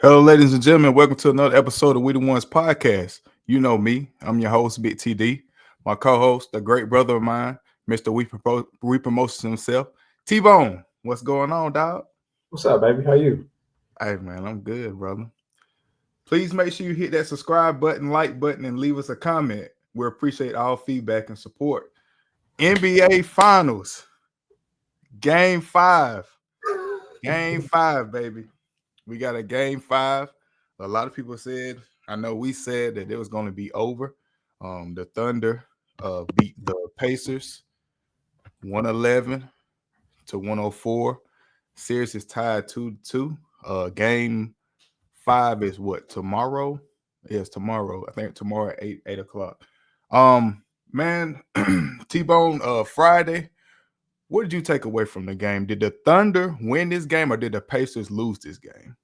Hello, ladies and gentlemen. Welcome to another episode of We the Ones podcast. You know me. I'm your host, Big TD. My co-host, a great brother of mine, Mr. We Promotions himself, T-Bone. What's going on, dog? What's up, baby? How you? Hey, man, I'm good, brother. Please make sure you hit that subscribe button, like button, and leave us a comment. We appreciate all feedback and support. NBA Finals, Game 5. Game 5, baby. We got a Game 5. A lot of people said, I know we said that it was going to be over. The Thunder beat the Pacers 111-104. Series is tied 2-2. Game 5 is what, tomorrow? Yes, tomorrow. I think tomorrow at 8 o'clock. Man, T-Bone, Friday. What did you take away from the game? Did the Thunder win this game or did the Pacers lose this game?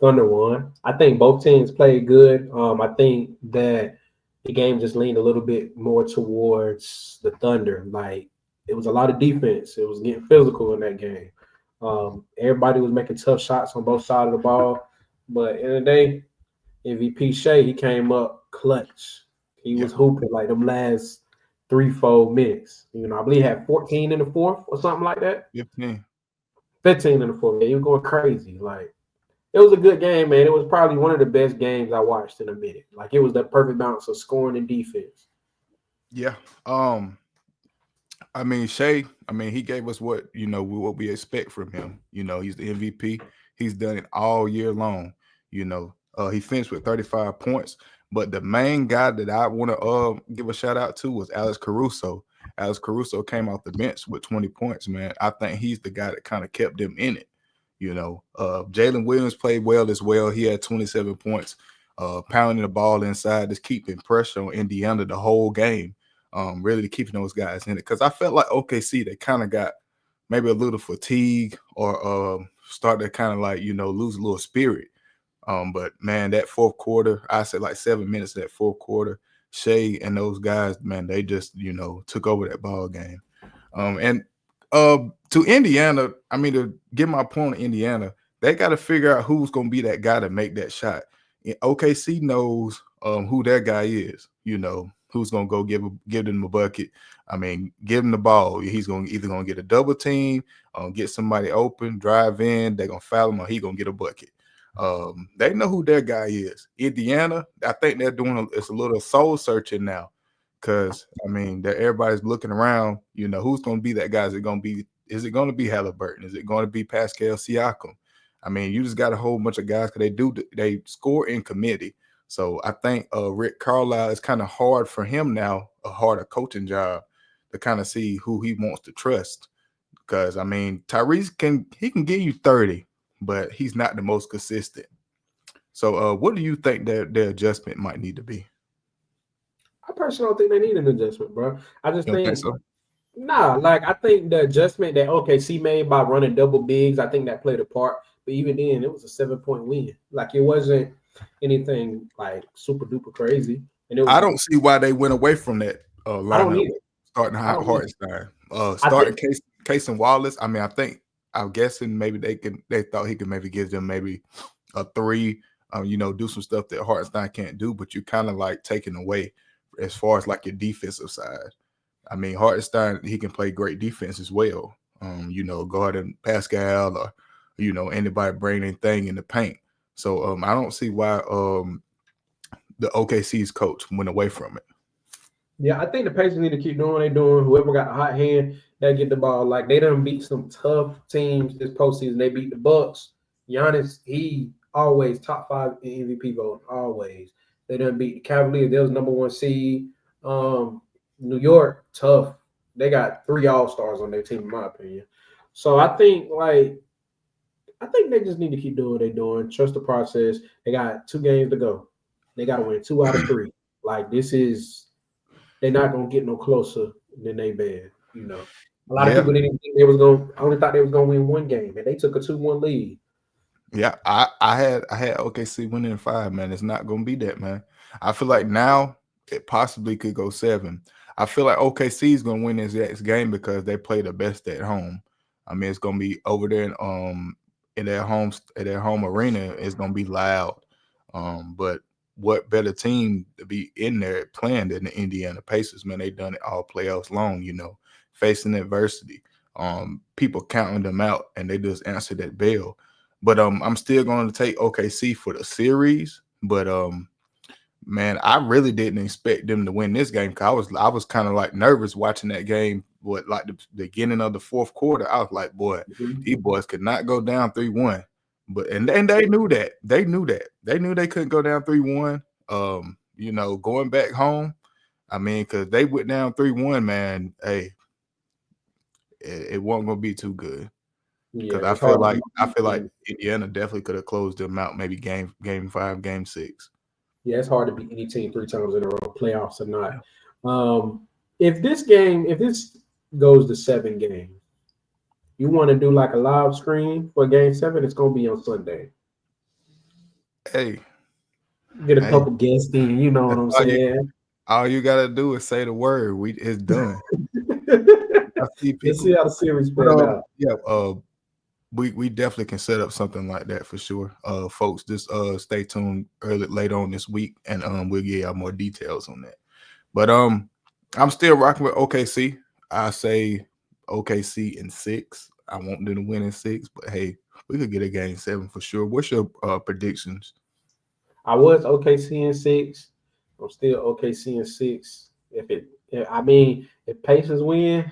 Thunder won. I think both teams played good. I think that the game just leaned a little bit more towards the Thunder. Like it was a lot of defense. It was getting physical in that game. Everybody was making tough shots on both sides of the ball. But in the day, MVP Shea, he came up clutch. He Yeah, was hooping like them last 3-4 minutes. I believe he had 14 in the fourth or something like that. 15. 15 in the fourth. Yeah, he was going crazy. Like it was a good game, man. It was probably one of the best games I watched in a minute. Like it was the perfect balance of scoring and defense. Yeah. Um, I mean, Shea, he gave us what we expect from him. He's the MVP. He's done it all year long. He finished with 35 points. But the main guy that I want to give a shout out to was Alex Caruso. Alex Caruso came off the bench with 20 points, man. I think he's the guy that kind of kept them in it. Jalen Williams played well as well. He had 27 points, pounding the ball inside, just keeping pressure on Indiana the whole game. Really keeping those guys in it. Because I felt like OKC, they kind of got maybe a little fatigue or start to kind of lose a little spirit. But man, that fourth quarter, I said like 7 minutes of that fourth quarter, Shea and those guys, man, they just, took over that ball game. And to Indiana, to get my point on Indiana, they got to figure out who's going to be that guy to make that shot. OKC knows who that guy is, who's going to go give them a bucket. Give him the ball. He's either going to get a double team, get somebody open, drive in, they're going to foul him, or he's going to get a bucket. They know who their guy is. Indiana, I think they're doing it's a little soul searching now. Because that everybody's looking around, who's going to be that guy? Is it going to be Halliburton? Is it going to be Pascal Siakam? You just got a whole bunch of guys because they score in committee. So I think Rick Carlisle is kind of hard for him now, a harder coaching job to kind of see who he wants to trust. Because Tyrese can give you 30, but he's not the most consistent. So what do you think their adjustment might need to be? I personally don't think they need an adjustment, bro. I just You don't think think so? like I think the adjustment that OKC made by running double bigs, I think that played a part. But even then, it was a 7-point win. Like it wasn't anything like super duper crazy. And it I was don't see why they went away from that I don't lineup, need it. starting I don't need it. Hartenstein, I think starting Case and Wallace. I'm guessing maybe they thought he could maybe give them maybe a 3, do some stuff that Hartenstein can't do, but you kind of like taking away as far as like your defensive side. Hartenstein, he can play great defense as well. Guarding Pascal or anybody bring anything in the paint. So I don't see why the OKC's coach went away from it. Yeah, I think the Pacers need to keep doing what they're doing. Whoever got a hot hand, they get the ball. Like they done beat some tough teams this postseason. They beat the Bucks. Giannis, he always top 5 in MVP vote. Always. They done beat the Cavaliers. They was number 1 seed. New York, tough. They got 3 All-Stars on their team, in my opinion. So I think they just need to keep doing what they're doing. Trust the process. They got 2 games to go. They got to win 2 out of 3. Like this is they're not gonna get no closer than they been. A lot of Yeah, people didn't think they was gonna. I only thought they was gonna win 1 game, and they took a 2-1 lead. yeah. I had OKC winning in 5, man. It's not gonna be that, man. I feel like now it possibly could go 7. I feel like OKC is gonna win this next game because they play the best at home. It's gonna be over there in in their home arena is gonna be loud. But what better team to be in there playing than the Indiana Pacers? Man, they done it all playoffs long, facing adversity. People counting them out, and they just answered that bell. But I'm still going to take OKC for the series. But man, I really didn't expect them to win this game because I was kind of like nervous watching that game. What like the beginning of the fourth quarter, I was like, boy, these boys could not go down 3-1. But and they knew that. They knew that. They knew they couldn't go down 3-1. Going back home, I mean, because they went down 3-1, man. Hey, it wasn't gonna be too good. Yeah, Because I it's feel hard to like beat. Indiana definitely could have closed them out, maybe game 5, game 6. Yeah, it's hard to beat any team 3 times in a row, playoffs or not. Yeah. If this goes to 7 games, you want to do like a live stream for Game 7? It's gonna be on Sunday. Hey, Get a hey, couple guests in. You know what that's I'm saying? all you gotta do is say the word. It's done. I see Let's people, see how the series but pan out. yeah, we definitely can set up something like that for sure. Folks, just stay tuned later on this week, and we'll give y'all more details on that. But I'm still rocking with OKC. I say OKC in 6. I want them to win in 6, but hey, we could get a game 7 for sure. What's your predictions? I was OKC in 6. I'm still OKC in 6. If Pacers win,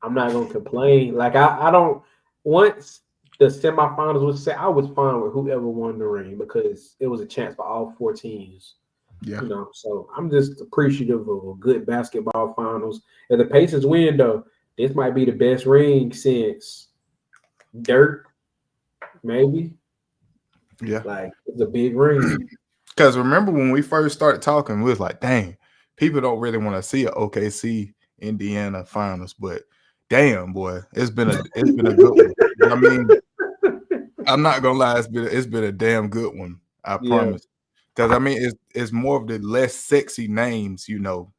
I'm not gonna complain. Like I don't. Once the semifinals was set, I was fine with whoever won the ring because it was a chance for all 4 teams. Yeah, So I'm just appreciative of a good basketball finals. If the Pacers win, though, this might be the best ring since Dirk, maybe. yeah. Like it's a big ring. Because remember when we first started talking, we was like, dang, people don't really want to see a OKC Indiana finals, but damn, boy, it's been a good one. I mean, I'm not gonna lie, it's been a damn good one. I Yeah, promise. Because I mean, it's more of the less sexy names,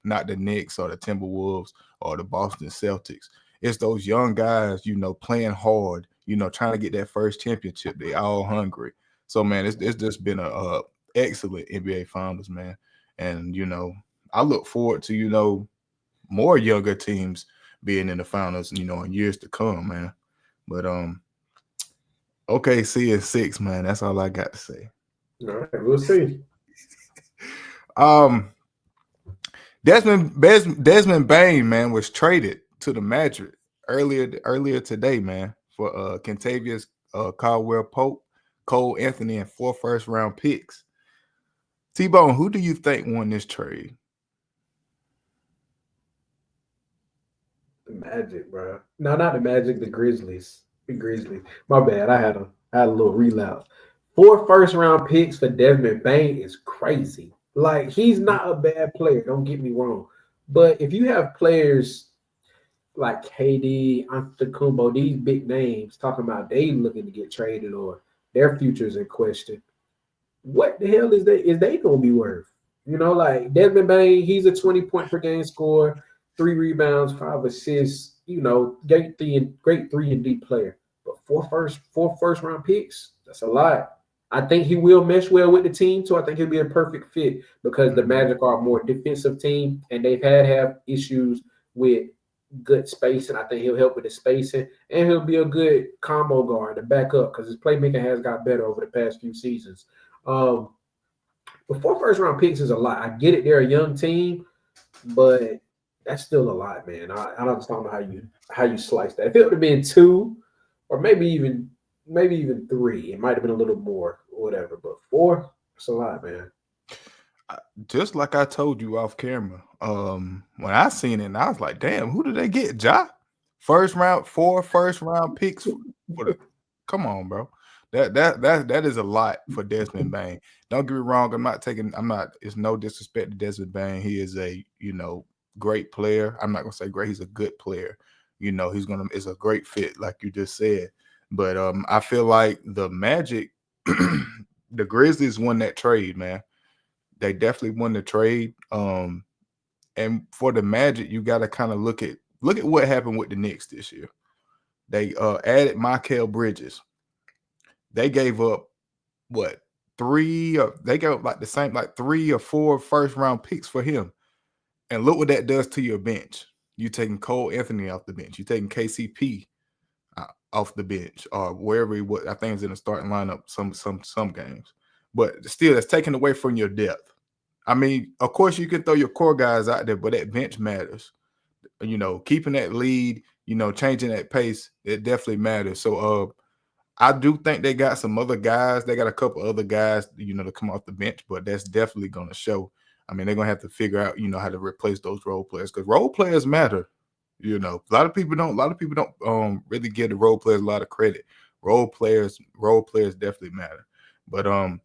not the Knicks or the Timberwolves or the Boston Celtics. It's those young guys, playing hard, trying to get that first championship. They all hungry. So man, it's just been a excellent NBA Finals, man. And I look forward to more younger teams being in the finals, in years to come, man. But OKC is 6, man. That's all I got to say. all right, we'll see. Um, Desmond Bane, man, was traded to the Magic earlier today, man, for Kentavious Caldwell Pope, Cole Anthony, and 4 first-round picks. T-Bone, who do you think won this trade? The Magic, bro. No, not the Magic. The Grizzlies. The Grizzlies. My bad. I had a little relapse. 4 first-round picks for Desmond Bane is crazy. Like he's not a bad player. Don't get me wrong, but if you have players like KD, Antetokounmpo, these big names talking about they looking to get traded or their futures in question, what the hell is they gonna be worth? Like Desmond Bane, he's a 20 point per game scorer, 3 rebounds, 5 assists. Great 3 and D player. But four first round picks, that's a lot. I think he will mesh well with the team too. I think he'll be a perfect fit because the Mhm. Magic are a more defensive team and they've have issues with good spacing. I think he'll help with the spacing and he'll be a good combo guard to back up because his playmaking has got better over the past few seasons. Um, but 4 first-round picks is a lot. I get it; they're a young team, but that's still a lot, man. I just don't know how you slice that. If it would have been 2, or maybe even 3, it might have been a little more, or whatever. But 4, it's a lot, man. Just like I told you off camera, when I seen it, I was like, "Damn, who did they get? Ja, 4 first round picks for the. Come on, bro. That is a lot for Desmond Bane. Don't get me wrong. I'm not taking. I'm not. It's no disrespect to Desmond Bane. He is a great player. I'm not gonna say great. He's a good player. It's a great fit, like you just said. But I feel like the Magic, the Grizzlies won that trade, man. They definitely won the trade. And for the Magic, you got to kind of look at what happened with the Knicks this year. They added Mikal Bridges. They gave up what they gave up like the same, like 3 or 4 first round picks for him. And look what that does to your bench. You taking Cole Anthony off the bench. You taking KCP off the bench or wherever he was. I think it's in the starting lineup some games. But still, that's taken away from your depth. I mean, of course, you can throw your core guys out there, but that bench matters. Keeping that lead, changing that pace, it definitely matters. So, I do think they got some other guys. They got a couple other guys, to come off the bench, but that's definitely going to show. I mean, they're going to have to figure out, how to replace those role players because role players matter. A lot of people don't really give the role players a lot of credit. Role players definitely matter. But I'm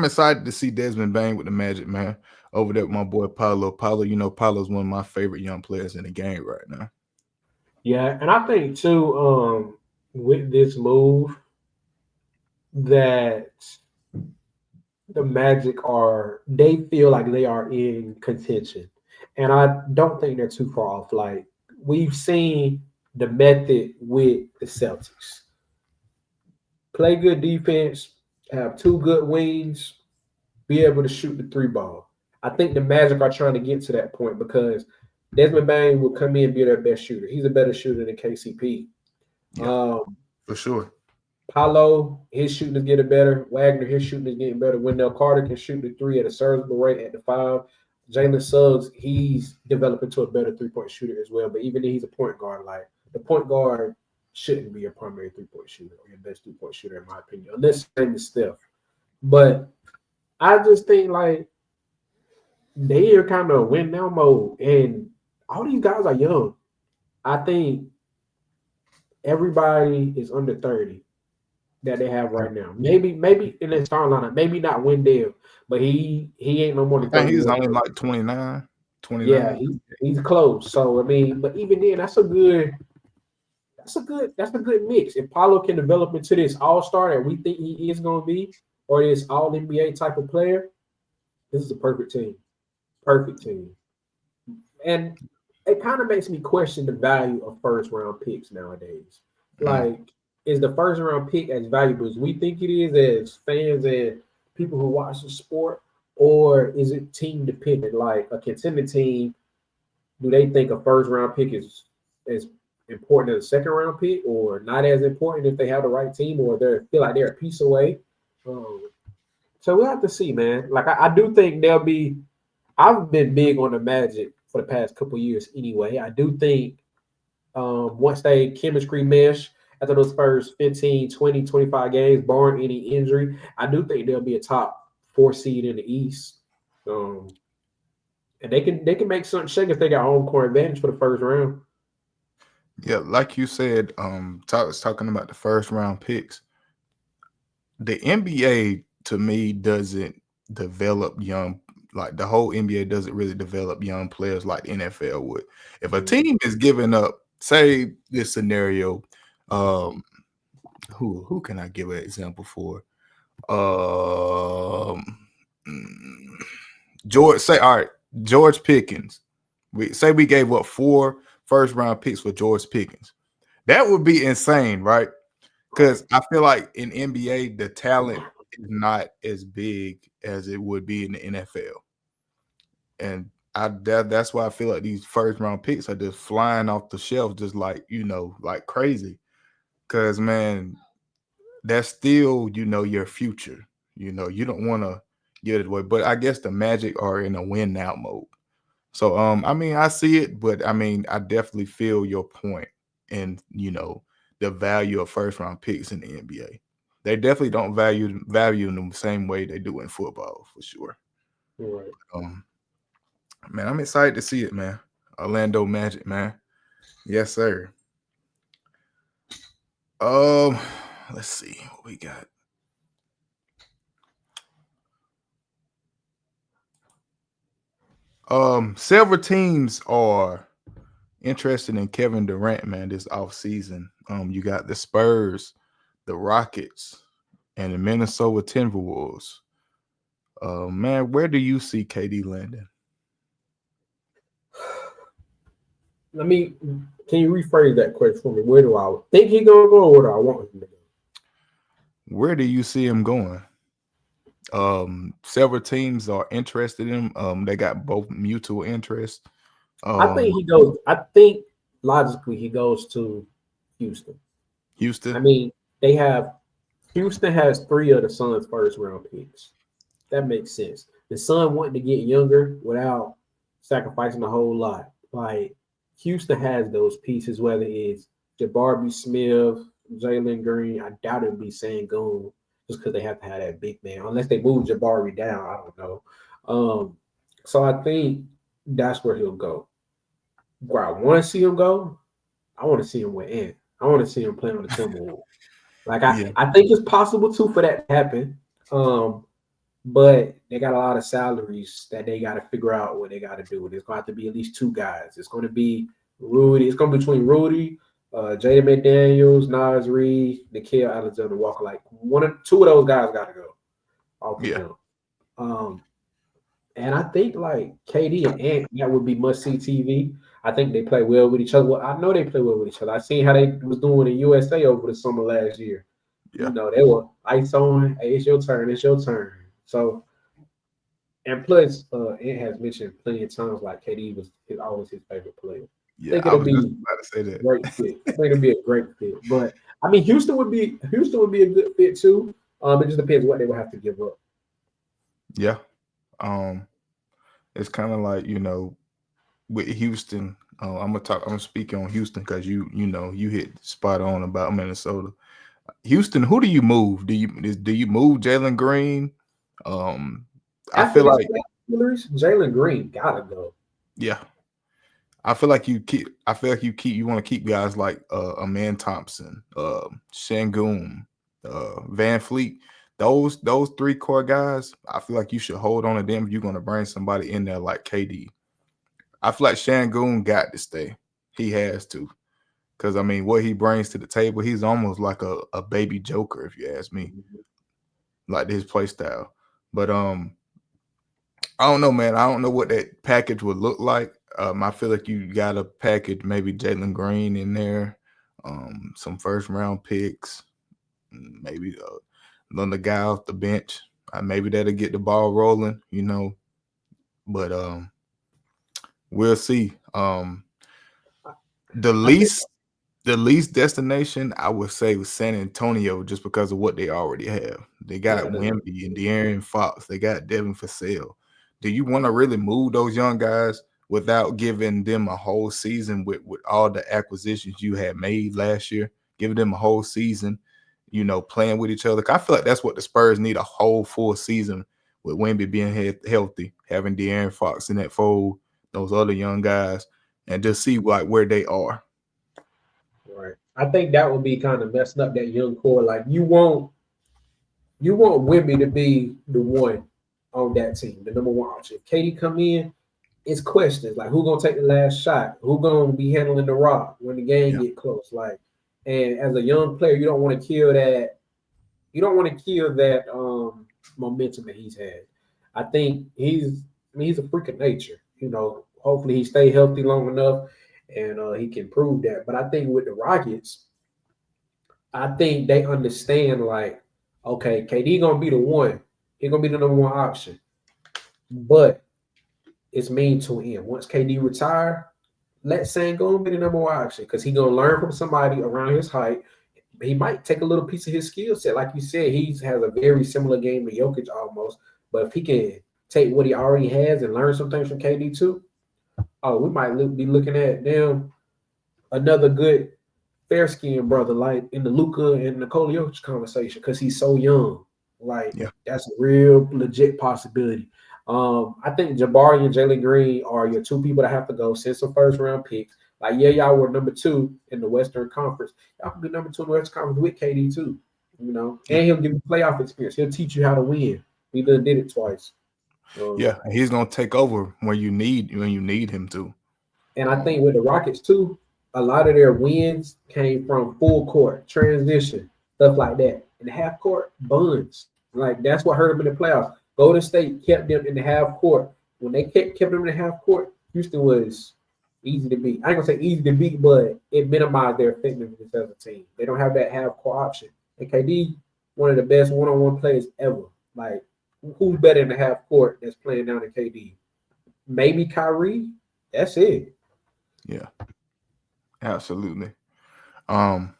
excited to see Desmond Bane with the Magic, man, over there with my boy Paulo. Paulo's one of my favorite young players in the game right now. Yeah, and I think too, with this move, that the Magic they feel like they are in contention. And I don't think they're too far off. Like we've seen the method with the Celtics. Play good defense, have 2 good wings, be able to shoot the 3 ball. I think the Magic are trying to get to that point because Desmond Bane will come in and be their best shooter. He's a better shooter than KCP. Yeah, for sure. Paulo, his shooting is getting better. Wagner, his shooting is getting better. Wendell Carter can shoot the 3 at a serviceable rate at the 5. Jalen Suggs, he's developing to a better 3-point shooter as well. But even if he's a point guard, like the point guard shouldn't be a primary 3-point shooter or your best 3-point shooter, in my opinion, unless his name is Steph. But I just think like they are kind of win now mode, and all these guys are young. I think everybody is under 30 that they have right now. Maybe in the starting lineup, maybe not Wendell, but he ain't no more I than think he's 31. only like 29, Yeah, 29. he's close. So I mean, but even then, that's a good mix. If Paulo can develop into this all-star that we think he is going to be, or this all NBA type of player, this is a perfect team. Perfect team. And it kind of makes me question the value of first round picks nowadays. Like, is the first round pick as valuable as we think it is as fans and people who watch the sport, or is it team dependent? Like a contending team, do they think a first round pick is as important as a second round pick, or not as important if they have the right team, or they feel like they're a piece away? So we'll have to see, man. Like I do think there'll be. I've been big on the Magic for the past couple of years anyway. I do think once they chemistry mesh after those first 15, 20, 25 games, barring any injury, I do think they'll be a top 4 seed in the East. And they can make something shake if they got home court advantage for the first round. Yeah, like you said, talking about the first round picks. The NBA to me doesn't develop young, like the whole NBA doesn't really develop young players like the NFL would. If a team is giving up, say this scenario, um, who can I give an example for? Um, George, say all right, George Pickens. We gave up 4 first round picks for George Pickens. That would be insane, right? Because I feel like in NBA the talent is not as big as it would be in the NFL, and that's why I feel like these first round picks are just flying off the shelf, just like like crazy. Because man, that's still your future. You don't want to get it away, but I guess the Magic are in a win now mode. So I mean, I see it, but I mean, I definitely feel your point and the value of first round picks in the NBA. They definitely don't value in the same way they do in football for sure. Right. Um man, I'm excited to see it, man. Orlando Magic, man. Yes, sir. Um let's see what we got. Several teams are interested in Kevin Durant, man, this offseason. You got the Spurs, the Rockets, and the Minnesota Timberwolves. Man, where do you see KD landing? Let me Can you rephrase that question for me? Where do I think he's gonna go, or where do I want him to go? Where do you see him going? Several teams are interested in him. They got both mutual interest. I think Um, he goes. I think logically he goes to Houston. I Houston, mean, they have Houston has 3 of the Suns' first round picks. That makes sense. The Sun wanting to get younger without sacrificing a whole lot. Like Houston has those pieces, whether it's Jabari Smith, Jalen Green. I doubt it'd be Sangoon just because they have to have that big man, unless they move Jabari down. I don't know. So I think that's where he'll go. Where I want to see him go, I want to see him win. I want to see him play on the Timberwolves. Like yeah, I think it's possible too for that to happen. But they got a lot of salaries that they got to figure out what they got to do. There's going to have to be at least 2 guys. It's going to be Rudy. It's going to be between Rudy, Jaden McDaniels, Nas Reed, Nikhil Alexander Walker. Like 2 of those guys got to go off the yeah, jump. And I think like KD and Ant, that would be must see TV. I think they play well with each other. Well, I know they play well with each other. I seen how they was doing in USA over the summer last year. yeah, They were ice on. Hey, it's your turn. It's your turn. So, and plus, Ant has mentioned plenty of times like KD was always his favorite player. I yeah. think I it'll was just be about to say a that. great fit. I think it'll be a great fit. But I mean, Houston would be a good fit too. It just depends what they would have to give up. Yeah. It's kind of like with Houston. I'm gonna speak on Houston because you hit spot on about Minnesota. Houston, who do you move? Do you move Jalen Green? Um, I After feel this like Jalen Green gotta go. yeah, I feel like you want to keep guys like Aman Thompson, Shangoon, Van Fleet. Those 3 core guys, I feel like you should hold on to them if you're gonna bring somebody in there like KD. I feel like Shangoon got to stay. He has to. Because I mean, what he brings to the table, he's almost like a baby Joker, if you ask me, like his play style. But I don't know, man. I don't know what that package would look like. I feel like you got to package maybe Jalen Green in there, some first round picks, maybe another guy off the bench. Maybe that'll get the ball rolling. But we'll see. The I think least The least destination I would say was San Antonio just because of what they already have. They got yeah, Wemby and De'Aaron Fox. They got Devin Vassell. Do you want to really move those young guys without giving them a whole season with all the acquisitions you had made last year? Giving them a whole season, playing with each other. I feel like that's what the Spurs need, a whole full season with Wemby being healthy, having De'Aaron Fox in that fold, those other young guys, and just see like where they are. right. I think that would be kind of messing up that young core. Like you want Wimby to be the one on that team, the number 1 option. If KD come in, it's questions like who gonna take the last shot, who gonna be handling the rock when the game Yeah. get close. Like, and as a young player, you don't want to kill that. You don't want to kill that momentum that he's had. I think he's a freak of nature. Hopefully he stay healthy long enough and he can prove that. But I think with the Rockets, I think they understand like, okay, KD gonna be the one. He gonna be the number 1 option. But it's mean to him. Once KD retire, let Sangoon be the number 1 option because he gonna learn from somebody around his height. He might take a little piece of his skill set. Like you said, he has a very similar game to Jokic almost. But if he can take what he already has and learn some things from KD too, we might be looking at them another good fair skinned brother, like in the Luka and Nikola Jokic conversation, because he's so young. Like Yeah. that's a real legit possibility. I think Jabari and Jalen Green are your 2 people that have to go. Send some first round picks. Like, yeah, y'all were number 2 in the Western Conference. Y'all can be number 2 in the Western Conference with KD too. Yeah. And he'll give you playoff experience. He'll teach you how to win. He done did it twice. Yeah, and he's gonna take over when you need him to. And I think with the Rockets too, a lot of their wins came from full court, transition, stuff like that. In the half court, buns. Like that's what hurt them in the playoffs. Golden State kept them in the half court. When they kept them in the half court, Houston was easy to beat. I ain't gonna say easy to beat, but it minimized their effectiveness as a team. They don't have that half court option. And KD, one of the best one-on-one players ever. Like, who's better in the half court that's playing down in KD? Maybe Kyrie. That's it. Yeah, absolutely. Um,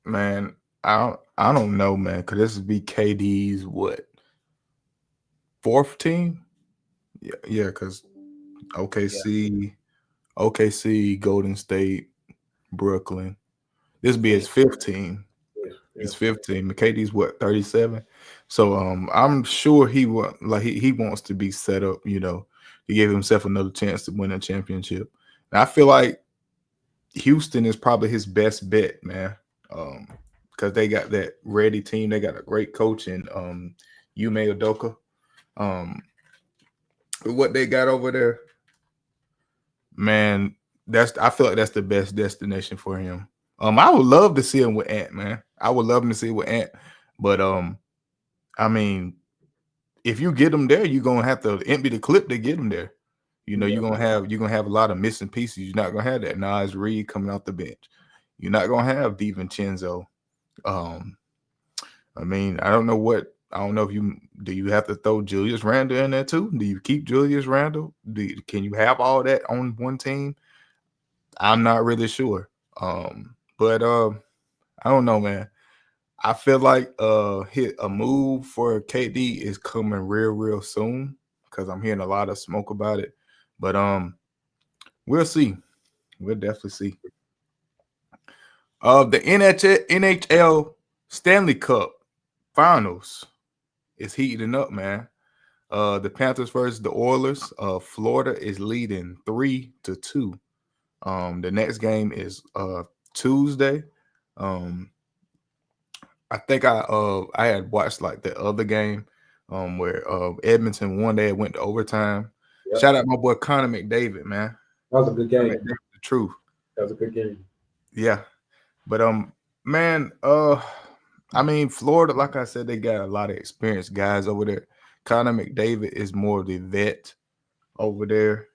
man, I don't know, man. Could this be KD's what fourth team? Yeah, because Yeah. OKC, Golden State, Brooklyn. This be his fifth team. Yeah. His fifth team. KD's what 37. So I'm sure he wants to be set up. To give himself another chance to win a championship. And I feel like Houston is probably his best bet, man. Because they got that ready team. They got a great coach in Yume Udoka. What they got over there, man, I feel like that's the best destination for him. I would love to see him with Ant, man. I would love to see it with Ant, but I mean, if you get him there, you're gonna have to empty the clip to get him there. You're gonna have a lot of missing pieces. You're not gonna have that Nas Reed coming off the bench. You're not gonna have DiVincenzo. Um, I mean, I don't know if you have to throw Julius Randle in there too? Do you keep Julius Randle? Can you have all that on one team? I'm not really sure. But I don't know, man. I feel like hit a move for KD is coming real soon because I'm hearing a lot of smoke about it. But we'll see. We'll definitely see. The NHL Stanley Cup Finals is heating up, man. The Panthers versus the Oilers. Florida is leading 3-2. The next game is Tuesday. I think I had watched like the other game where Edmonton won. They went to overtime. Yep. Shout out my boy Connor McDavid, man. That was a good game. The truth. That was a good game. Yeah, but man, I mean Florida, like I said, they got a lot of experienced guys over there. Connor McDavid is more of the vet over there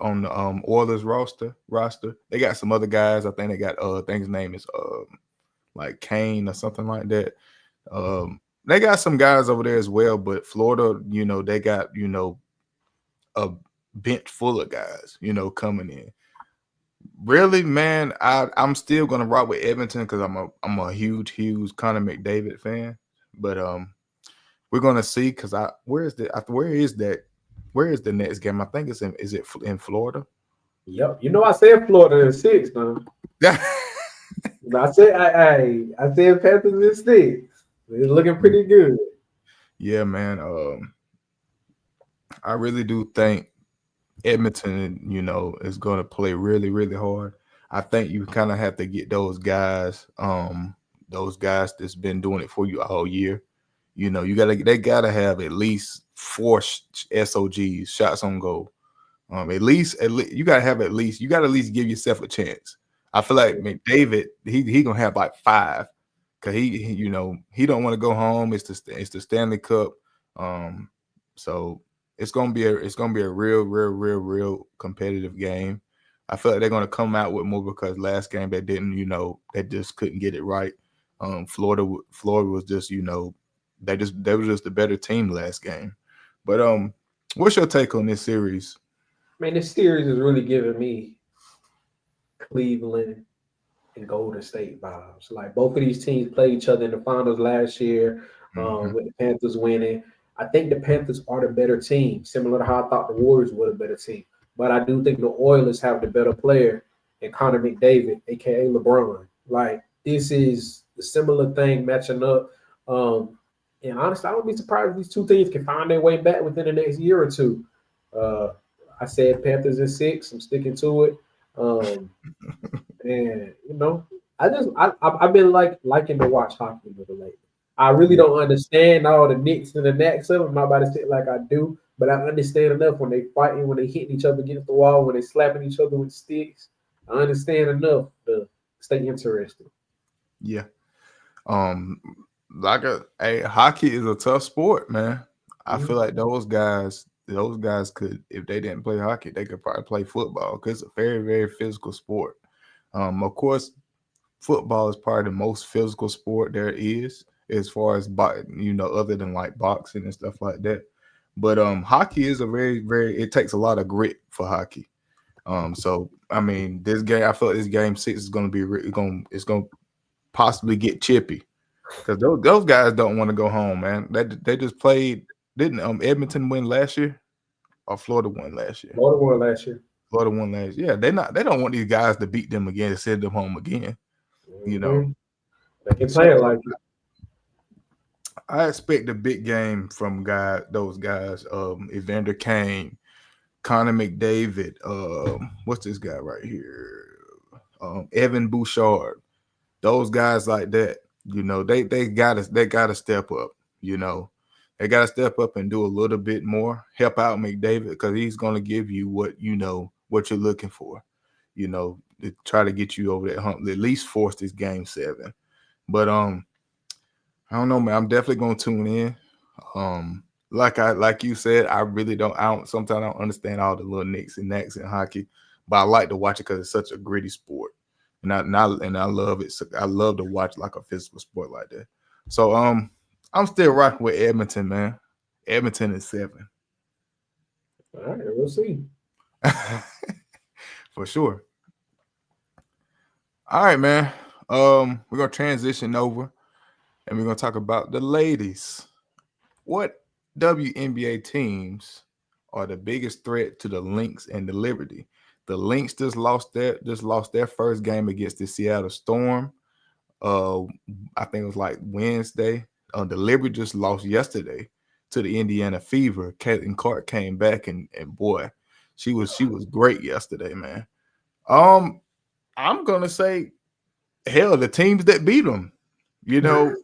on the Oilers roster. They got some other guys. I think they got I think his name is like Kane or something like that. They got some guys over there as well, but Florida, they got, a bench full of guys, coming in. Really, man, I'm still gonna rock with Edmonton because I'm a huge Connor McDavid fan. But we're gonna see because where is the next game? I think is it in Florida? Yep. I said Florida in 6, man. I said Panthers in 6. It's looking pretty good. Yeah, man. I really do think Edmonton, is going to play really hard. I think you kind of have to get those guys that's been doing it for you all year. They gotta have at least 4 SOGs, shots on goal. At least you gotta have you gotta at least give yourself a chance. I feel like McDavid, he gonna have like 5 because he don't want to go home. It's the Stanley Cup. So it's gonna be a real competitive game. I feel like they're gonna come out with more because last game they didn't, they just couldn't get it right. Florida was just, they were just a better team last game. But what's your take on this series? Man, this series is really giving me Cleveland and Golden State vibes. Like both of these teams played each other in the finals last year, with the Panthers winning. I think the Panthers are the better team, similar to how I thought the Warriors were the better team. But I do think the Oilers have the better player and Connor McDavid, aka LeBron. Like this is a similar thing matching up. And honestly, I wouldn't be surprised if these two teams can find their way back within the next year or two. I said Panthers in 6. I'm sticking to it. And I've been liking to watch hockey a little lately. I really don't understand all the nicks and the knacks of it. I'm not about to say it like I do, but I understand enough when they fighting, when they hitting each other against the wall, when they slapping each other with sticks. I understand enough to stay interested. Yeah. Hockey is a tough sport, man. I feel like those guys, those guys could, if they didn't play hockey, they could probably play football because it's a very, very physical sport. Of course, football is probably the most physical sport there is, as far as other than like boxing and stuff like that. But hockey is a very, very. It takes a lot of grit for hockey. So I mean, this game, I feel like this game 6 is going to be it's going to possibly get chippy because those guys don't want to go home, man. They just played. Didn't Edmonton win last year or Florida won last year? Florida won last year. Florida won last year. Yeah, they don't want these guys to beat them again and send them home again. You know, Mm-hmm. They can play so it like it. I expect a big game from those guys. Evander Kane, Connor McDavid. What's this guy right here? Evan Bouchard. Those guys like that. They gotta step up. You know, they gotta step up and do a little bit more. Help out McDavid because he's gonna give you what you're looking for. To try to get you over that hump. At least force this game 7. But I don't know, man. I'm definitely gonna tune in. Like you said, I really don't. I don't. Sometimes I don't understand all the little nicks and knacks in hockey, but I like to watch it because it's such a gritty sport, and I love it. So I love to watch like a physical sport like that. So I'm still rocking with Edmonton, man. Edmonton is 7 All right, we'll see. for sure. All right, man. We're gonna transition over, and we're gonna talk about the ladies. What WNBA teams are the biggest threat to the Lynx and the Liberty? The Lynx just lost their first game against the Seattle Storm. Uh, I think it was like Wednesday. The Liberty just lost yesterday to the Indiana Fever. Caitlin Clark came back and boy, she was great yesterday, man. Um, I'm gonna say hell, the teams that beat them. You know,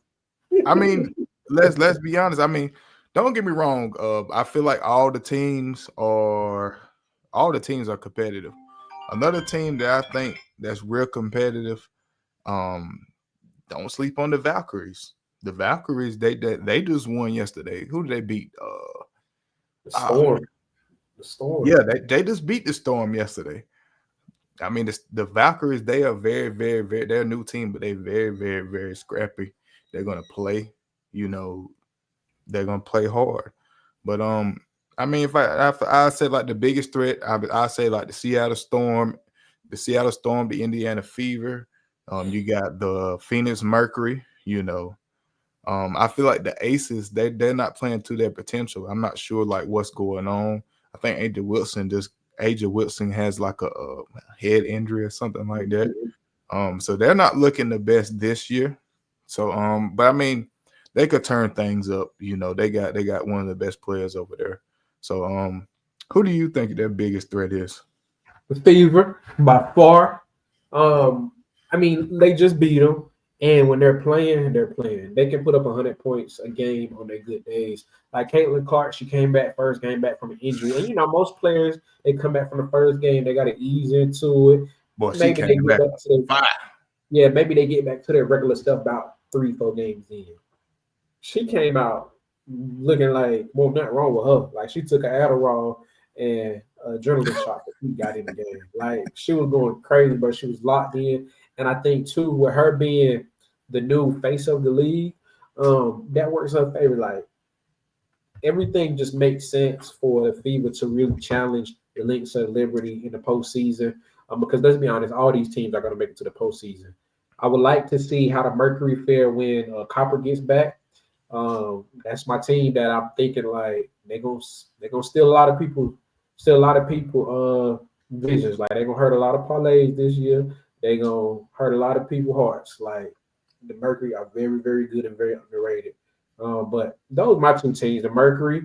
I mean, let's be honest. I mean, don't get me wrong. I feel like all the teams are competitive. Another team that I think that's real competitive. Um, don't sleep on the Valkyries. The Valkyries, they just won yesterday. Who did they beat? The Ah, storm. The storm. yeah, they just beat the Storm yesterday. I mean, the Valkyries, they are very, very, very. They're a new team, but they're very, very, very scrappy. They're gonna play. You know, they're gonna play hard. But I mean, if I say like the biggest threat, I say like the Seattle Storm, the Indiana Fever. You got the Phoenix Mercury. I feel like the Aces they're not playing to their potential. I'm not sure like what's going on. I think AJ Wilson has like a head injury or something like that. So they're not looking the best this year. So but I mean, they could turn things up. They got one of the best players over there. So who do you think their biggest threat is? The Fever by far. Um, I mean, they just beat them, and when they're playing, they're playing. They can put up 100 points a game on their good days. Like Caitlin Clark, she came back first game back from an injury, and most players they come back from the first game, they got to ease into it. Boy, she Maybe they came get back back to their, fire. yeah, maybe they get back to their regular stuff about 3-4 games in. She came out looking like, well, nothing wrong with her. Like she took an Adderall and adrenaline shot that he got in the game. Like she was going crazy, but she was locked in. And I think too, with her being the new face of the league, that works in her favor. Like everything just makes sense for the Fever to really challenge the Lynx of Liberty in the postseason. Because let's be honest, all these teams are going to make it to the postseason. I would like to see how the Mercury fare when Copper gets back. That's my team that I'm thinking like they gonna steal a lot of people visions. Like they gonna hurt a lot of parlays this year. They gonna hurt a lot of people hearts. Like the Mercury are very very good and very underrated. But those are my two teams. The Mercury,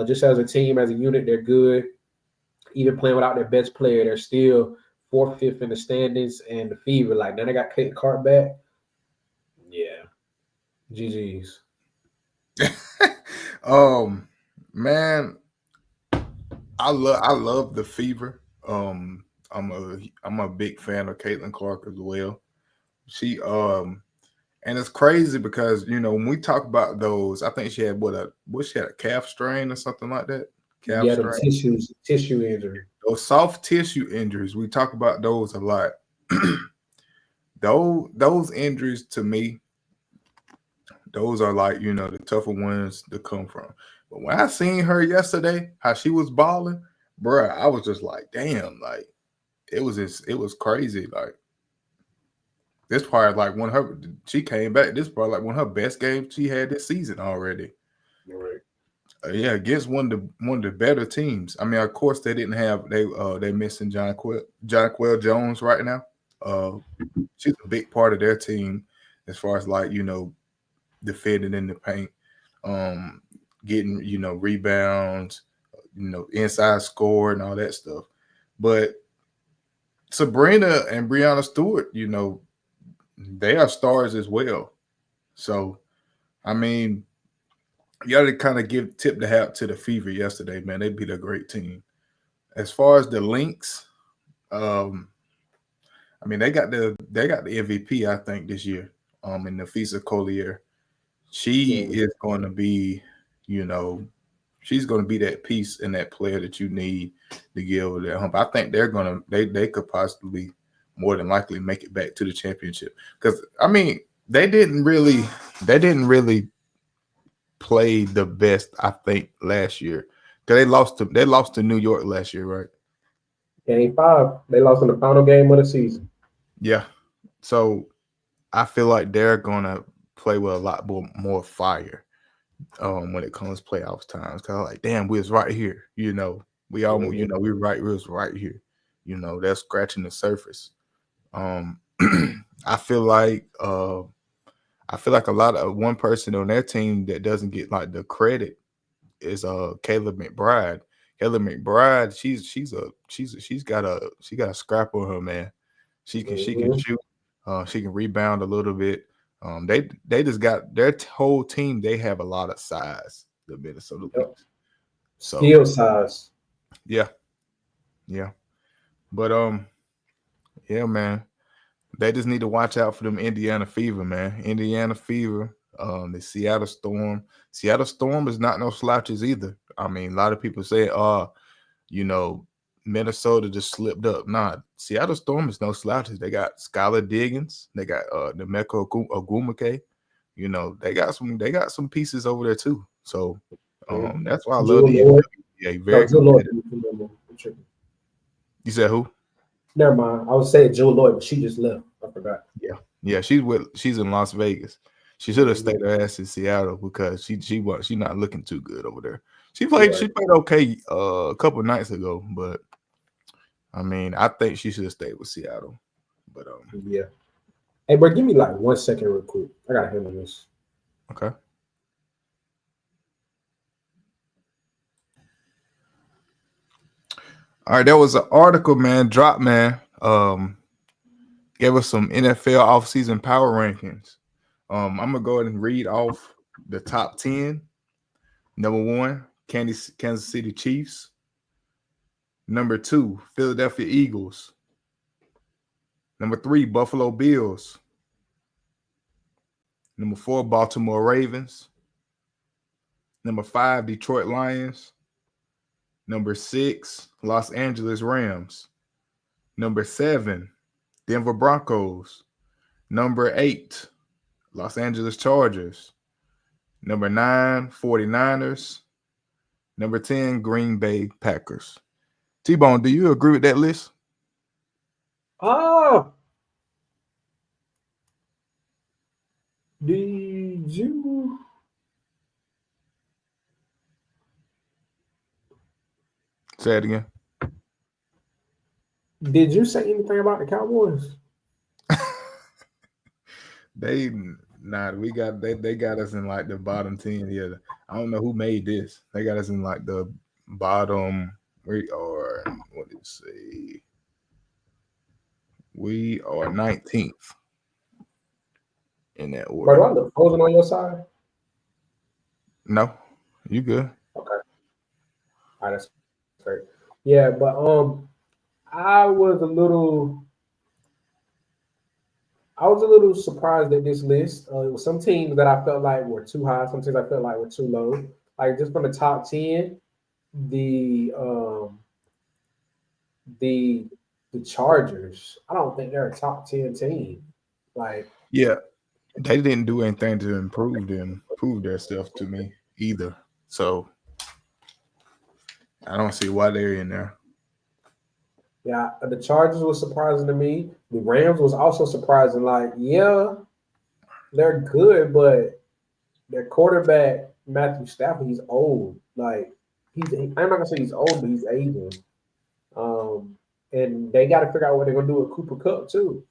just as a team as a unit, they're good. Even playing without their best player, they're still fourth, fifth in the standings. And the Fever, like now they got Kate Cart back. Yeah, GG's. um, man, I love the Fever. I'm a big fan of Caitlin Clark as well. She and it's crazy because when we talk about those, I think she had what she had a calf strain or something like that. Yeah, them tissue injury. Those soft tissue injuries, we talk about those a lot. those injuries to me, those are like, the tougher ones to come from. But when I seen her yesterday, how she was balling, bruh, I was just like, damn, like it was crazy. Like this part, like when she came back, this part like one of her best games she had this season already. Right. Yeah, against one of the better teams. I mean, of course they didn't have they missing Jonquel Jones right now. Uh, she's a big part of their team as far as like defending in the paint, um, getting rebounds, inside score and all that stuff. But Sabrina and Brianna Stewart, they are stars as well. So I mean, you got to kind of tip the hat to the Fever yesterday, man. They beat a great team. As far as the Lynx, um, I mean they got the MVP I think this year. In Nafisa Collier, she is going to be, you know, she's going to be that piece and that player that you need to get over that hump. I think they could possibly more than likely make it back to the championship because I mean they didn't really play the best I think last year because they lost to New York last year, right? Game 5, they lost in the final game of the season. Yeah, so I feel like they're gonna play with a lot more fire when it comes playoffs times. Cause like, damn, we was right here. We almost, we was right here. That's scratching the surface. I feel like a lot of one person on their team that doesn't get like the credit is Caleb McBride. Caleb McBride, she's got a scrap on her, man. She can shoot. She can rebound a little bit. They just got their whole team. They have a lot of size. The Minnesota Lynx. So skill size. yeah, but yeah, man. They just need to watch out for them Indiana Fever, man. Indiana Fever, the Seattle Storm. Seattle Storm is not no slouches either. I mean, a lot of people say, you know, Minnesota just slipped up. Nah, Seattle Storm is no slouches. They got Skylar Diggins. They got Nemeko Ogumake. They got some pieces over there too. So that's why I love the NBA. Very competitive. You said who? Never mind. I was saying Joe Lloyd, but she just left. I forgot. Yeah. She's in Las Vegas. She should have stayed her ass in Seattle because she's not looking too good over there. She played okay a couple nights ago, but I mean I think she should have stayed with Seattle. But yeah. Hey, bro, give me like 1 second real quick. I gotta handle this. Okay. All right, there was an article, man, dropped, man. Gave us some NFL offseason power rankings. I'm gonna go ahead and read off the top 10. Number 1, Kansas City Chiefs. Number 2, Philadelphia Eagles. Number 3, Buffalo Bills. Number 4, Baltimore Ravens. Number 5, Detroit Lions. Number 6, Los Angeles Rams. Number 7, Denver Broncos. Number 8, Los Angeles Chargers. Number 9, 49ers. Number 10, Green Bay Packers. T-Bone, do you agree with that list? Did you? Say it again. Did you say anything about the Cowboys? They got us in like the bottom 10 here. I don't know who made this. They got us in like the bottom. We are, what did it say? We are 19th in that order. Bro, do I look frozen on your side? No, you good. Okay. All right, that's great. Yeah, but I was a little surprised at this list. It was some teams that I felt like were too high, some teams I felt like were too low. Like just from the top 10, the the the Chargers. I don't think they're a top 10 team. Like, Yeah, they didn't do anything to prove their stuff to me either. So I don't see why they're in there. yeah, the Chargers was surprising to me. The Rams was also surprising. Like, yeah, they're good, but their quarterback Matthew Stafford, he's old. Like, I'm not gonna say he's old, but he's aging. Um, and they got to figure out what they're gonna do with Cooper Cup too.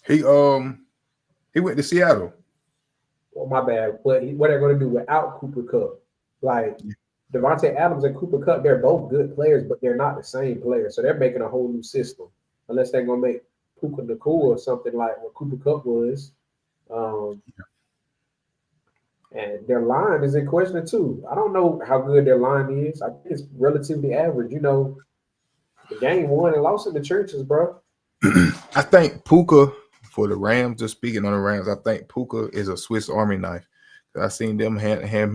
He he went to Seattle. Well, my bad. What they're gonna do without Cooper Cup? Like, Devontae Adams and Cooper Cup, they're both good players, but they're not the same players. So they're making a whole new system. Unless they're gonna make Puka Nakua or something like what Cooper Cup was. Um, and their line is in question too. I don't know how good their line is. I think it's relatively average. The game won and lost in the churches, bro. I think Puka for the Rams. Just speaking on the Rams, I think Puka is a Swiss Army knife. I seen them hand him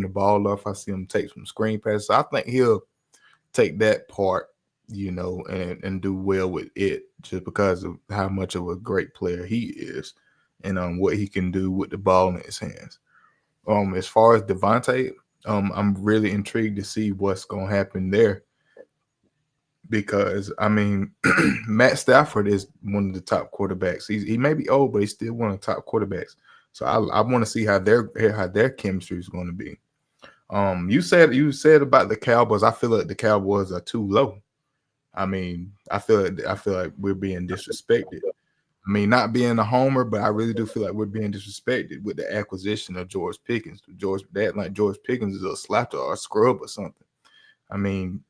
the ball off. I see him take some screen passes. So I think he'll take that part, and do well with it just because of how much of a great player he is and what he can do with the ball in his hands. As far as Devontae, I'm really intrigued to see what's gonna happen there because I mean Matt Stafford is one of the top quarterbacks. He may be old, but he's still one of the top quarterbacks. So I want to see how their chemistry is going to be. You said about the Cowboys. I feel like the Cowboys are too low. I mean, I feel like we're being disrespected. I mean, not being a homer, but I really do feel like we're being disrespected with the acquisition of George Pickens. George Pickens is a slapper or a scrub or something. I mean,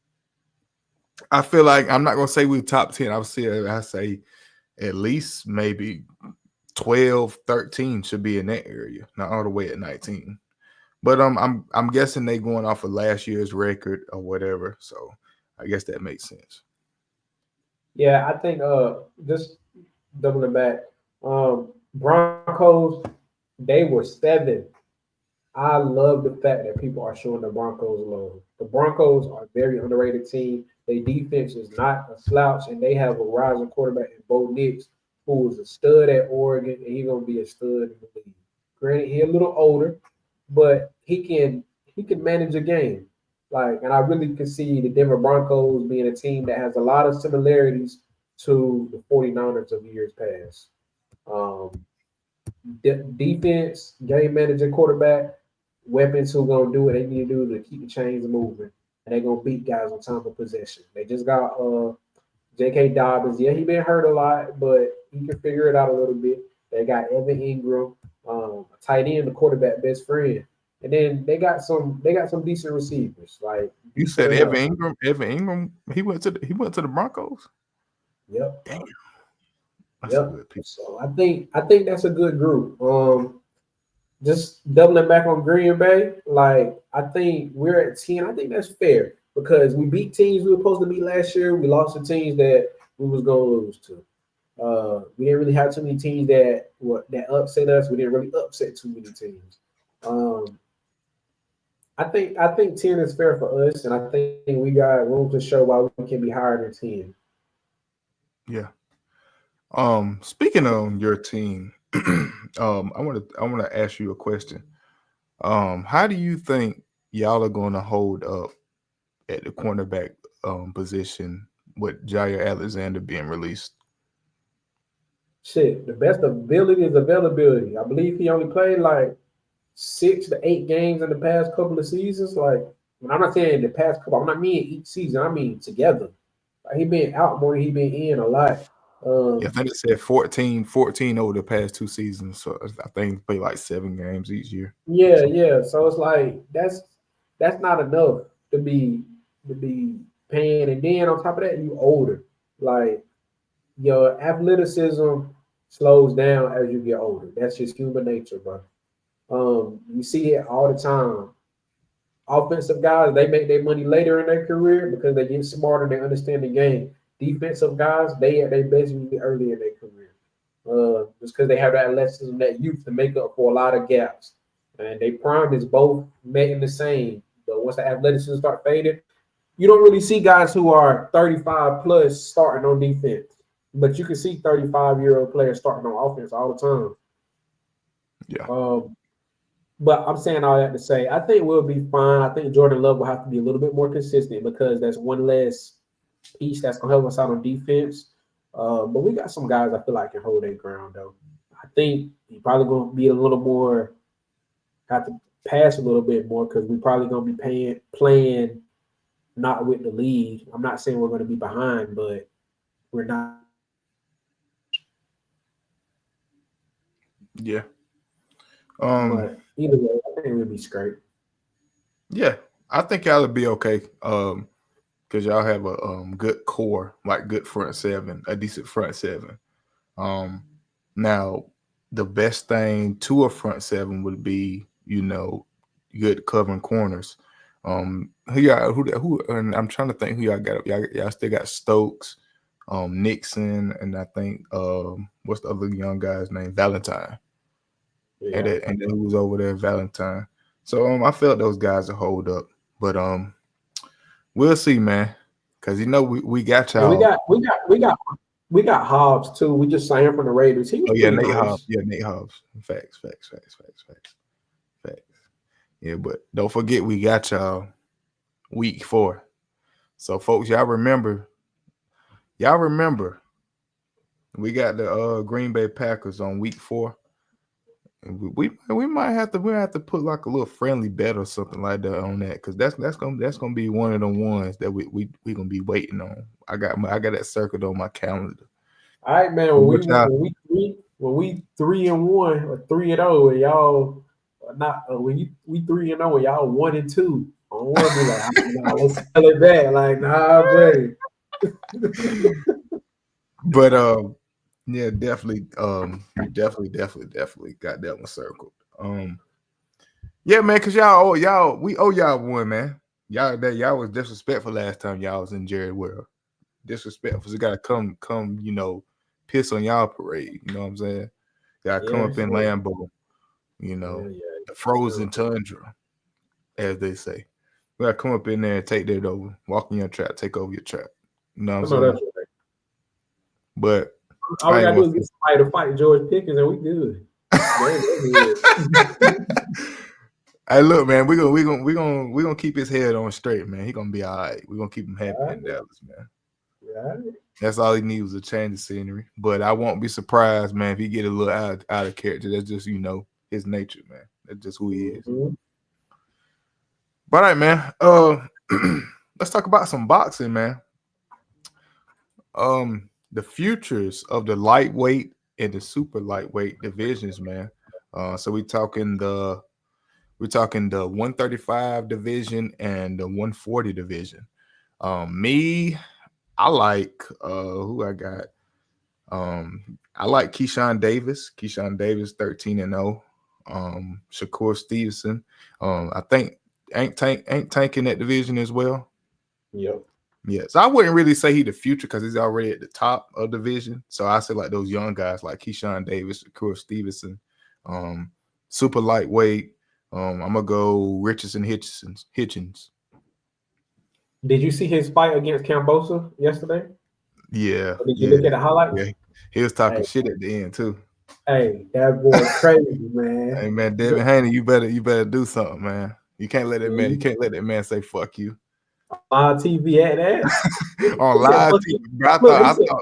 I feel like I'm not gonna say we're top 10. I say at least maybe 12, 13 should be in that area, not all the way at 19. But I'm guessing they going off of last year's record or whatever. So I guess that makes sense. Yeah, I think just doubling back, Broncos, they were 7. I love the fact that people are showing the Broncos love. The Broncos are a very underrated team. Their defense is not a slouch, and they have a rising quarterback in Bo Nix, who was a stud at Oregon, and he's gonna be a stud in the league. Granted, he's a little older, but he can manage a game. Like, and I really can see the Denver Broncos being a team that has a lot of similarities to the 49ers of years past. Um, Defense, game manager, quarterback, weapons who gonna do what they need to do to keep the chains moving, and they gonna beat guys on time of possession. They just got J.K. Dobbins. Yeah, he been hurt a lot, but he can figure it out a little bit. They got Evan Ingram, a tight end, the quarterback best friend, and then they got some decent receivers like You said Debo Evan Samuel. Ingram. Evan Ingram. He went to the Broncos. Yep, Damn, that's a yep. good piece. So I think that's a good group. Just doubling back on Green Bay, like I think we're at 10. I think that's fair because we beat teams we were supposed to beat last year. We lost to teams that we was gonna lose to. We didn't really have too many teams that upset us. We didn't really upset too many teams. Um, I think 10 is fair for us, and I think we got room to show why we can be higher than 10. Yeah. Speaking on your team, I want to ask you a question. How do you think y'all are going to hold up at the cornerback position with Jair Alexander being released? Shit, the best ability is availability. I believe he only played like 6 to 8 games in the past couple of seasons. Like, when I'm not saying the past couple, I'm not meaning each season. I mean together. Like, he been out more than he been in a lot. Yeah, I Um, think it said 14 over the past 2 seasons. So I think they play like 7 games each year. yeah, So yeah. So it's like that's not enough to be paying. And then on top of that, you older. Like, your athleticism slows down as you get older. That's just human nature, bro. You see it all the time. Offensive guys, they make their money later in their career because they get smarter, they understand the game. Defensive guys, they at their best usually early in their career. Just because they have that athleticism, that youth to make up for a lot of gaps. And they prime is both met in the same, once the athleticism start fading, you don't really see guys who are 35 plus starting on defense. But you can see 35-year-old players starting on offense all the time. Yeah. But I'm saying all that to say, I think we'll be fine. I think Jordan Love will have to be a little bit more consistent because that's one less piece that's gonna help us out on defense. But we got some guys I feel like can hold their ground though. I think he probably gonna be a little more have to pass a little bit more because we're probably gonna be playing not with the lead. I'm not saying we're gonna be behind, but we're not. Yeah. But either way, I think we'll be straight. Yeah, I think y'all will be okay. Because y'all have a good core, like good front seven, a decent front seven. Now the best thing to a front seven would be, good covering corners. And I'm trying to think who y'all got. Y'all still got Stokes, Nixon, and I think what's the other young guy's name? Valentine. Yeah. And then who was over there? Valentine. So I felt those guys will hold up. But we'll see, man. Cause we got y'all. We got Hobbs too. We just signed him from the Raiders. He was Nate nice. Hobbs. Yeah, Nate Hobbs. Facts. Yeah, but don't forget we got y'all week 4. So folks, y'all remember we got the Green Bay Packers on week 4. And we might have to put like a little friendly bet or something like that on that, because that's gonna be one of the ones that we gonna be waiting on. I got that circled on my calendar. All right, man. When we 3-1 or 3-0, and y'all not we 3-0 and y'all 1-2. I don't want to be like, nah, let's sell it back. Like, nah, buddy. But yeah, definitely got that one circled. Yeah, man, because we owe y'all one, man. Y'all was disrespectful last time y'all was in Jerry World. Disrespectful. So gotta come, piss on y'all parade. You know what I'm saying? Gotta come up in Lambeau, the frozen tundra, as they say. We gotta come up in there and take that over, walk in your trap, take over your trap. You know what I'm saying? Right. But all we gotta do is get somebody to fight George Pickens, and we good. Hey, look, man, we gonna keep his head on straight, man. He gonna be all right. We're gonna keep him happy in Dallas, man. Right. That's all he needs was a change of scenery. But I won't be surprised, man, if he get a little out of character. That's just, his nature, man. That's just who he is. Mm-hmm. But all right, man. Let's talk about some boxing, man. The futures of the lightweight and the super lightweight divisions, man. So we're talking the 135 division and the 140 division. I like who I got. I like Keyshawn Davis. 13-0. Shakur Stevenson. I think ain't tanking that division as well. Yep. Yeah, so I wouldn't really say he the future because he's already at the top of the division. So I say like those young guys like Keyshawn Davis, Shakur Stevenson, super lightweight. I'm gonna go Richardson Hitchens. Did you see his fight against Cambosa yesterday? Yeah. Or did you look at the highlights? Yeah, he was talking shit at the end too. Hey, that boy crazy, man. Hey man, Devin Haney, you better do something, man. You can't let that man. You can't let that man say fuck you. Live TV at that. On live TV, bro,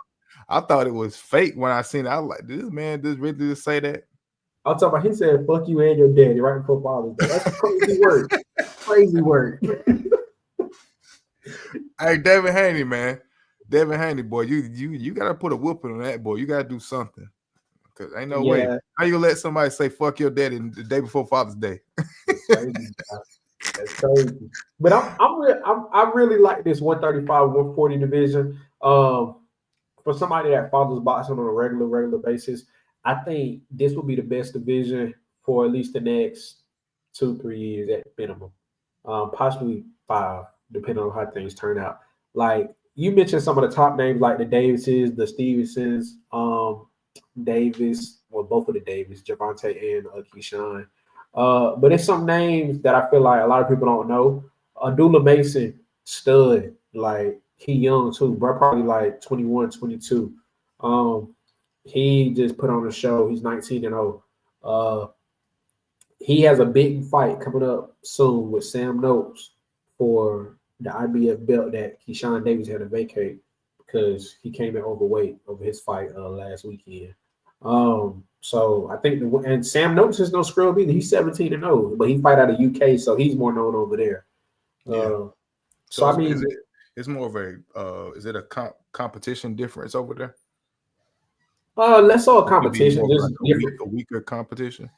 I thought it was fake when I seen it. I was like, did this man really just say that? I'm talking about, he said fuck you and your daddy right before Father's Day. That's crazy work. Crazy work. Hey, Devin Haney, man. Devin Haney, boy, you gotta put a whooping on that boy. You gotta do something. Cause ain't no way. How you let somebody say fuck your daddy the day before Father's Day? That's crazy. That's crazy. But I really like this 135, 140 division. For somebody that follows boxing on a regular basis, I think this will be the best division for at least the next 2-3 years at minimum. Possibly 5, depending on how things turn out. Like you mentioned some of the top names like the Davises, the Stevensons, Davis, well, both of the Davis, Javante and Keyshawn. But it's some names that I feel like a lot of people don't know. Abdullah Mason, stud. Like, he young too, bro. Probably like 21, 22. He just put on a show. He's 19-0. He has a big fight coming up soon with Sam Noakes for the IBF belt that Keyshawn Davis had to vacate because he came in overweight over his fight last weekend. So I think and Sam Noakes is no scrub either. He's 17-0, but he fight out of UK, so he's more known over there. Yeah. So I is mean, it's more of a is it a competition difference over there? let's all Could be competition, more of just like different. a weaker competition.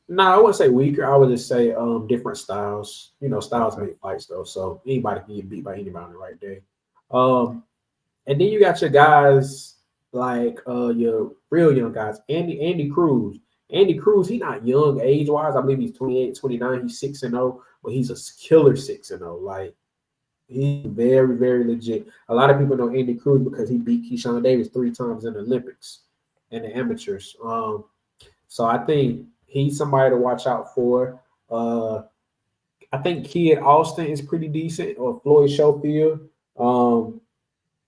No, I wouldn't say weaker. I would just say different styles. You know, styles Okay. make fights though. So anybody can get beat by anybody on the right day. And then you got your guys like your real young guys. Andy Cruz. Andy Cruz, he's not young age-wise. I believe he's 28, 29. He's 6-0, but he's a killer 6-0. Like, he's very, very legit. A lot of people know Andy Cruz because he beat Keyshawn Davis 3 times in the Olympics and the amateurs. So I think he's somebody to watch out for. I think Kid Austin is pretty decent, or Floyd Schofield.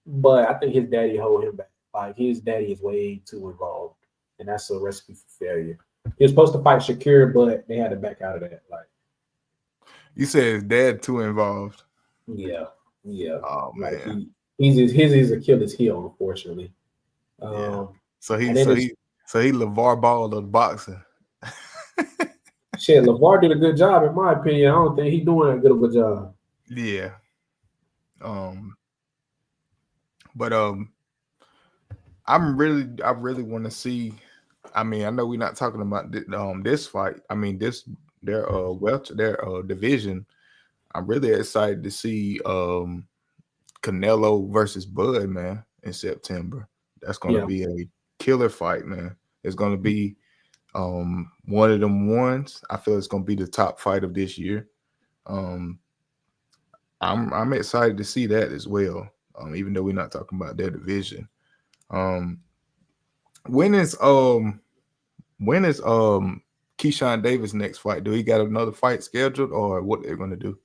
But I think his daddy hold him back. Like, his daddy is way too involved, and that's a recipe for failure. He was supposed to fight Shakir, but they had to back out of that. Like, you said his dad too involved. yeah. Oh Like, man, his is Achilles heel, unfortunately. yeah. So And then he LeVar Ball of the boxing. shit, LeVar did a good job, in my opinion. I don't think he's doing that good of a job. Yeah. But I really want to see. I mean, I know we're not talking about this fight. I mean, their division. I'm really excited to see Canelo versus Bud, man, in September. That's gonna Yeah. be a killer fight, man. It's gonna be one of them ones. I feel it's gonna be the top fight of this year. I'm excited to see that as well. Even though we're not talking about their division. When is Keyshawn Davis next fight? Do he got another fight scheduled, or what they're gonna do?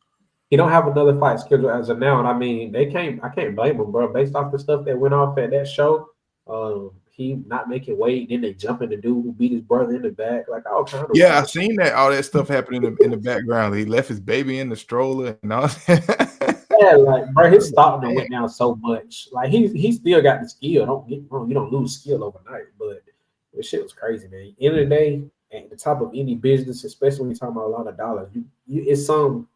He don't have another fight scheduled as of now, and I mean, I can't blame him, bro. Based off the stuff that went off at that show, he not making weight, then they jumping the dude who beat his brother in the back, like all kind of Yeah, I wild shit. seen that all that stuff happening in the background. He left his baby in the stroller and all. Yeah, like, bro, his stamina went down so much. Like, he still got the skill. Don't get me wrong, you don't lose skill overnight, but this shit was crazy, man. End of the day, at the top of any business, especially when you're talking about a lot of dollars, it's some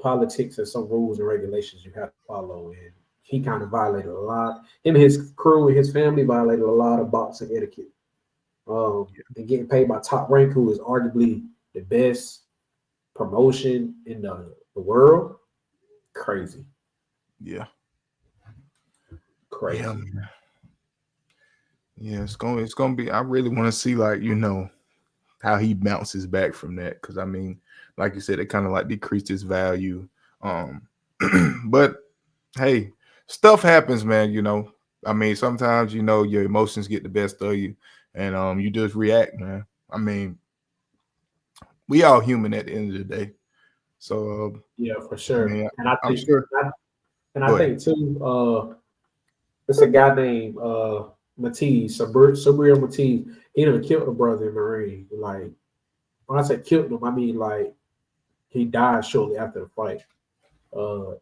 politics and some rules and regulations you have to follow. And he kind of violated a lot. Him and his crew and his family violated a lot of boxing etiquette. And getting paid by Top Rank, who is arguably the best promotion in the world. Crazy. Yeah. Crazy. Yeah, man. Yeah, it's gonna be. I really want to see, like, how he bounces back from that, because I mean, like you said, it kind of like decreased his value. But hey, stuff happens, man. I mean, sometimes your emotions get the best of you, and you just react, man. I mean, we all human at the end of the day. So Yeah, for I sure. mean, And I I'm think, sure. I think too, it's a guy named Matiz, Sabril Matiz. He done killed a brother in the ring. Like, when I say killed him, I mean like he died shortly after the fight.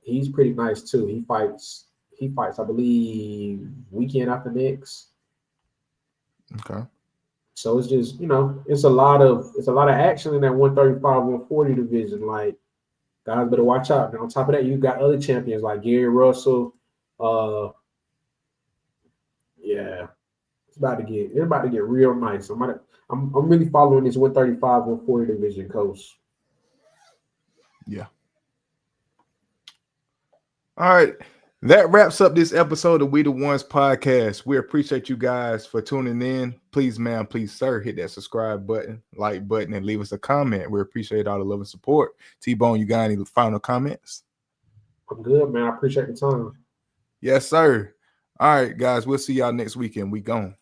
He's pretty nice too. He fights, I believe, weekend after next. Okay. So it's just, it's a lot of action in that 135, 140 division. Like, guys better watch out. And on top of that, you got other champions like Gary Russell. Yeah, it's about to get real nice. I'm really following this 135, 140 division, coach. Yeah. All right. That wraps up this episode of We the Ones podcast. We appreciate you guys for tuning in. Please, ma'am, please, sir, hit that subscribe button, like button, and leave us a comment. We appreciate all the love and support. T-Bone, you got any final comments? I'm good, man. I appreciate the time. Yes, sir. All right, guys. We'll see y'all next weekend. We gone.